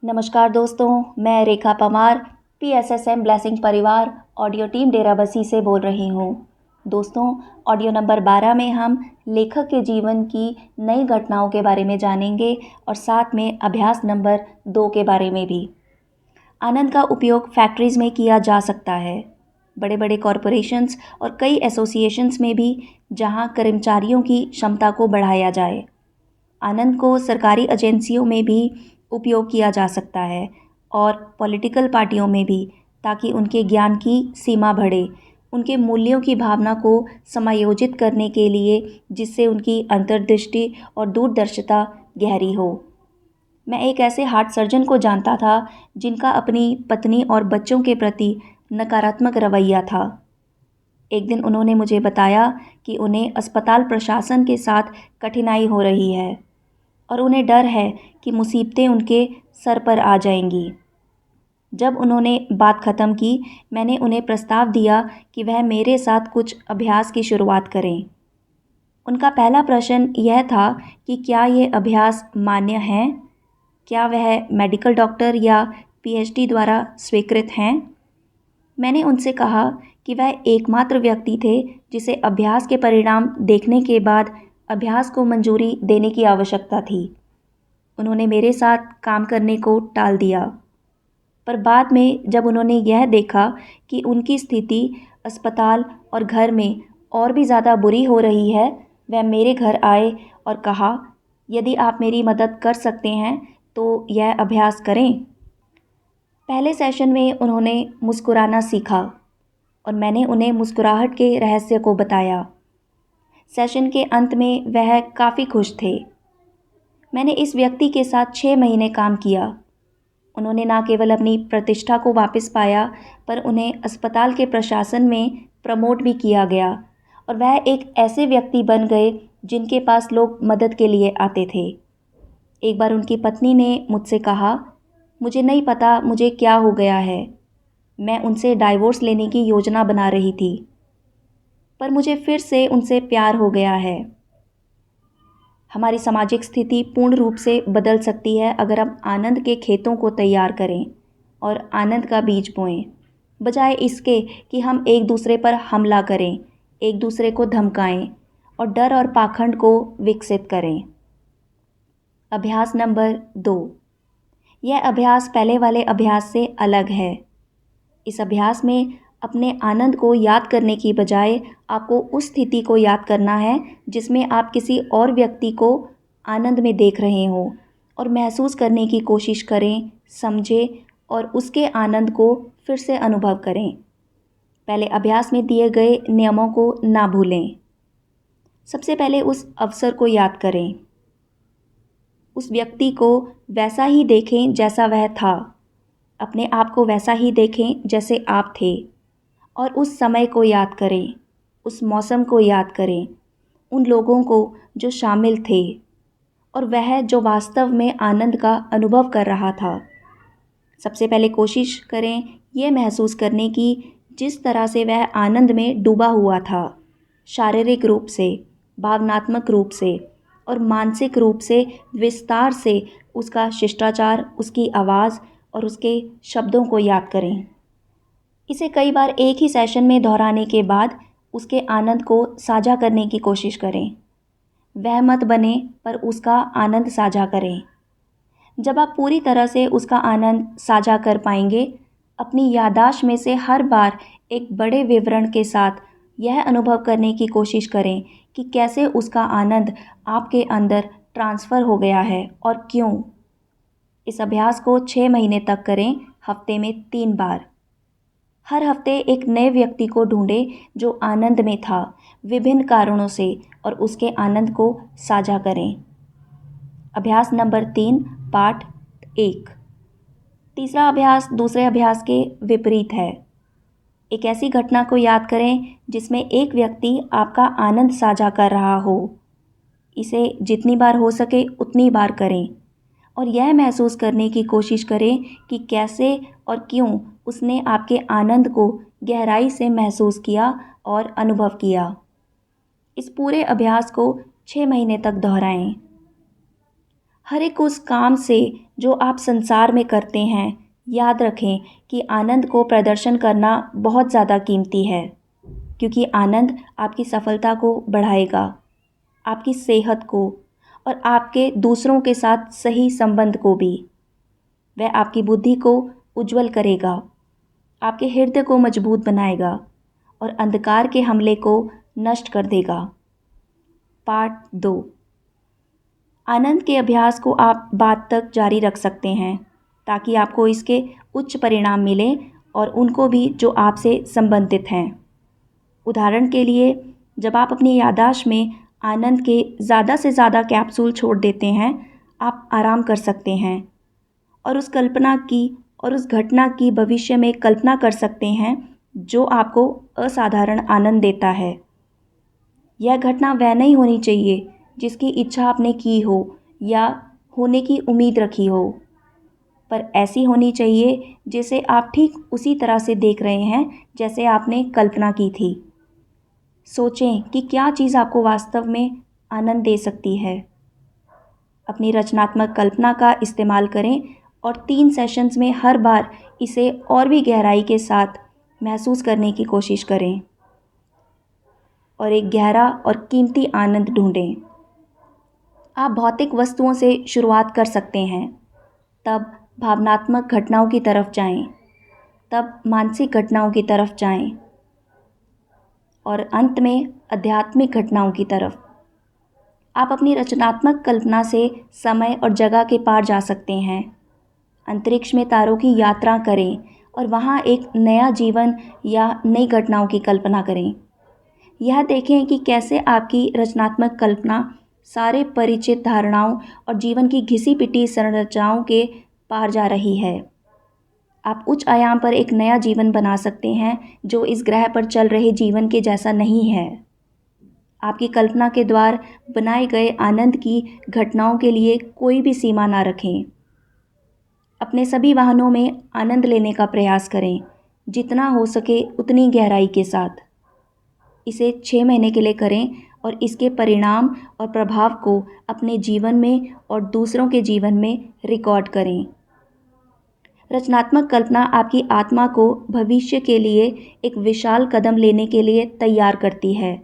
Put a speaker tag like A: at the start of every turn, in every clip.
A: नमस्कार दोस्तों, मैं रेखा परमार पीएसएसएम ब्लेसिंग परिवार ऑडियो टीम डेराबस्सी से बोल रही हूँ। दोस्तों, ऑडियो नंबर 12 में हम लेखक के जीवन की नई घटनाओं के बारे में जानेंगे और साथ में अभ्यास नंबर 2 के बारे में भी। आनंद का उपयोग फैक्ट्रीज में किया जा सकता है, बड़े बड़े कॉरपोरेशंस और कई एसोसिएशंस में भी, जहाँ कर्मचारियों की क्षमता को बढ़ाया जाए। आनंद को सरकारी एजेंसियों में भी उपयोग किया जा सकता है और पॉलिटिकल पार्टियों में भी, ताकि उनके ज्ञान की सीमा बढ़े, उनके मूल्यों की भावना को समायोजित करने के लिए, जिससे उनकी अंतर्दृष्टि और दूरदर्शिता गहरी हो। मैं एक ऐसे हार्ट सर्जन को जानता था जिनका अपनी पत्नी और बच्चों के प्रति नकारात्मक रवैया था। एक दिन उन्होंने मुझे बताया कि उन्हें अस्पताल प्रशासन के साथ कठिनाई हो रही है और उन्हें डर है कि मुसीबतें उनके सर पर आ जाएंगी। जब उन्होंने बात ख़त्म की, मैंने उन्हें प्रस्ताव दिया कि वह मेरे साथ कुछ अभ्यास की शुरुआत करें। उनका पहला प्रश्न यह था कि क्या ये अभ्यास मान्य हैं? क्या वह मेडिकल डॉक्टर या पीएचडी द्वारा स्वीकृत हैं? मैंने उनसे कहा कि वह एकमात्र व्यक्ति थे जिसे अभ्यास के परिणाम देखने के बाद अभ्यास को मंजूरी देने की आवश्यकता थी। उन्होंने मेरे साथ काम करने को टाल दिया, पर बाद में जब उन्होंने यह देखा कि उनकी स्थिति अस्पताल और घर में और भी ज़्यादा बुरी हो रही है, वह मेरे घर आए और कहा, यदि आप मेरी मदद कर सकते हैं तो यह अभ्यास करें। पहले सेशन में उन्होंने मुस्कुराना सीखा और मैंने उन्हें मुस्कुराहट के रहस्य को बताया। सेशन के अंत में वह काफ़ी खुश थे। मैंने इस व्यक्ति के साथ 6 महीने काम किया। उन्होंने न केवल अपनी प्रतिष्ठा को वापस पाया, पर उन्हें अस्पताल के प्रशासन में प्रमोट भी किया गया और वह एक ऐसे व्यक्ति बन गए जिनके पास लोग मदद के लिए आते थे। एक बार उनकी पत्नी ने मुझसे कहा, मुझे नहीं पता मुझे क्या हो गया है। मैं उनसे डाइवोर्स लेने की योजना बना रही थी, पर मुझे फिर से उनसे प्यार हो गया है। हमारी सामाजिक स्थिति पूर्ण रूप से बदल सकती है अगर हम आनंद के खेतों को तैयार करें और आनंद का बीज बोएं, बजाय इसके कि हम एक दूसरे पर हमला करें, एक दूसरे को धमकाएं और डर और पाखंड को विकसित करें। अभ्यास नंबर 2। यह अभ्यास पहले वाले अभ्यास से अलग है। इस अभ्यास में अपने आनंद को याद करने की बजाय आपको उस स्थिति को याद करना है जिसमें आप किसी और व्यक्ति को आनंद में देख रहे हों, और महसूस करने की कोशिश करें, समझें और उसके आनंद को फिर से अनुभव करें। पहले अभ्यास में दिए गए नियमों को ना भूलें। सबसे पहले उस अवसर को याद करें। उस व्यक्ति को वैसा ही देखें जैसा वह था। अपने आप को वैसा ही देखें जैसे आप थे, और उस समय को याद करें, उस मौसम को याद करें, उन लोगों को जो शामिल थे और वह जो वास्तव में आनंद का अनुभव कर रहा था। सबसे पहले कोशिश करें ये महसूस करने की जिस तरह से वह आनंद में डूबा हुआ था, शारीरिक रूप से, भावनात्मक रूप से और मानसिक रूप से विस्तार से उसका शिष्टाचार, उसकी आवाज़ और उसके शब्दों को याद करें। इसे कई बार एक ही सेशन में दोहराने के बाद उसके आनंद को साझा करने की कोशिश करें। वह मत बने, पर उसका आनंद साझा करें। जब आप पूरी तरह से उसका आनंद साझा कर पाएंगे, अपनी याददाश्त में से हर बार एक बड़े विवरण के साथ यह अनुभव करने की कोशिश करें कि कैसे उसका आनंद आपके अंदर ट्रांसफ़र हो गया है और क्यों। इस अभ्यास को 6 महीने तक करें, हफ्ते में 3 बार। हर हफ्ते एक नए व्यक्ति को ढूंढें जो आनंद में था विभिन्न कारणों से, और उसके आनंद को साझा करें। अभ्यास नंबर 3, पार्ट 1। तीसरा अभ्यास दूसरे अभ्यास के विपरीत है। एक ऐसी घटना को याद करें जिसमें एक व्यक्ति आपका आनंद साझा कर रहा हो। इसे जितनी बार हो सके उतनी बार करें और यह महसूस करने की कोशिश करें कि कैसे और क्यों उसने आपके आनंद को गहराई से महसूस किया और अनुभव किया। इस पूरे अभ्यास को 6 महीने तक दोहराएं। हर एक उस काम से जो आप संसार में करते हैं, याद रखें कि आनंद को प्रदर्शन करना बहुत ज़्यादा कीमती है, क्योंकि आनंद आपकी सफलता को बढ़ाएगा, आपकी सेहत को और आपके दूसरों के साथ सही संबंध को भी। वह आपकी बुद्धि को उज्जवल करेगा, आपके हृदय को मजबूत बनाएगा और अंधकार के हमले को नष्ट कर देगा। पार्ट 2। आनंद के अभ्यास को आप बाद तक जारी रख सकते हैं ताकि आपको इसके उच्च परिणाम मिलें और उनको भी जो आपसे संबंधित हैं। उदाहरण के लिए, जब आप अपनी याददाश्त में आनंद के ज़्यादा से ज़्यादा कैप्सूल छोड़ देते हैं, आप आराम कर सकते हैं और उस घटना की भविष्य में कल्पना कर सकते हैं जो आपको असाधारण आनंद देता है। यह घटना वह नहीं होनी चाहिए जिसकी इच्छा आपने की हो या होने की उम्मीद रखी हो, पर ऐसी होनी चाहिए जिसे आप ठीक उसी तरह से देख रहे हैं जैसे आपने कल्पना की थी। सोचें कि क्या चीज़ आपको वास्तव में आनंद दे सकती है। अपनी रचनात्मक कल्पना का इस्तेमाल करें और 3 सेशंस में हर बार इसे और भी गहराई के साथ महसूस करने की कोशिश करें और एक गहरा और कीमती आनंद ढूंढें। आप भौतिक वस्तुओं से शुरुआत कर सकते हैं, तब भावनात्मक घटनाओं की तरफ जाएं, तब मानसिक घटनाओं की तरफ जाएं और अंत में आध्यात्मिक घटनाओं की तरफ। आप अपनी रचनात्मक कल्पना से समय और जगह के पार जा सकते हैं। अंतरिक्ष में तारों की यात्रा करें और वहाँ एक नया जीवन या नई घटनाओं की कल्पना करें। यह देखें कि कैसे आपकी रचनात्मक कल्पना सारे परिचित धारणाओं और जीवन की घिसी-पिटी संरचनाओं के पार जा रही है। आप उच्च आयाम पर एक नया जीवन बना सकते हैं जो इस ग्रह पर चल रहे जीवन के जैसा नहीं है। आपकी कल्पना के द्वारा बनाए गए आनंद की घटनाओं के लिए कोई भी सीमा ना रखें। अपने सभी वाहनों में आनंद लेने का प्रयास करें, जितना हो सके उतनी गहराई के साथ। इसे 6 महीने के लिए करें और इसके परिणाम और प्रभाव को अपने जीवन में और दूसरों के जीवन में रिकॉर्ड करें। रचनात्मक कल्पना आपकी आत्मा को भविष्य के लिए एक विशाल कदम लेने के लिए तैयार करती है।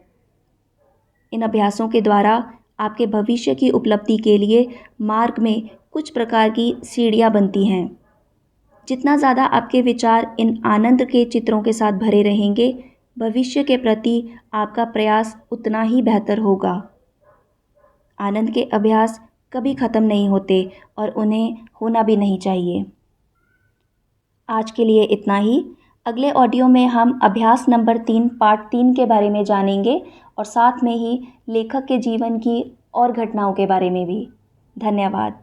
A: इन अभ्यासों के द्वारा आपके भविष्य की उपलब्धि के लिए मार्ग में कुछ प्रकार की सीढ़ियाँ बनती हैं। जितना ज़्यादा आपके विचार इन आनंद के चित्रों के साथ भरे रहेंगे, भविष्य के प्रति आपका प्रयास उतना ही बेहतर होगा। आनंद के अभ्यास कभी ख़त्म नहीं होते और उन्हें होना भी नहीं चाहिए। आज के लिए इतना ही। अगले ऑडियो में हम अभ्यास नंबर 3 पार्ट 3 के बारे में जानेंगे और साथ में ही लेखक के जीवन की और घटनाओं के बारे में भी। धन्यवाद।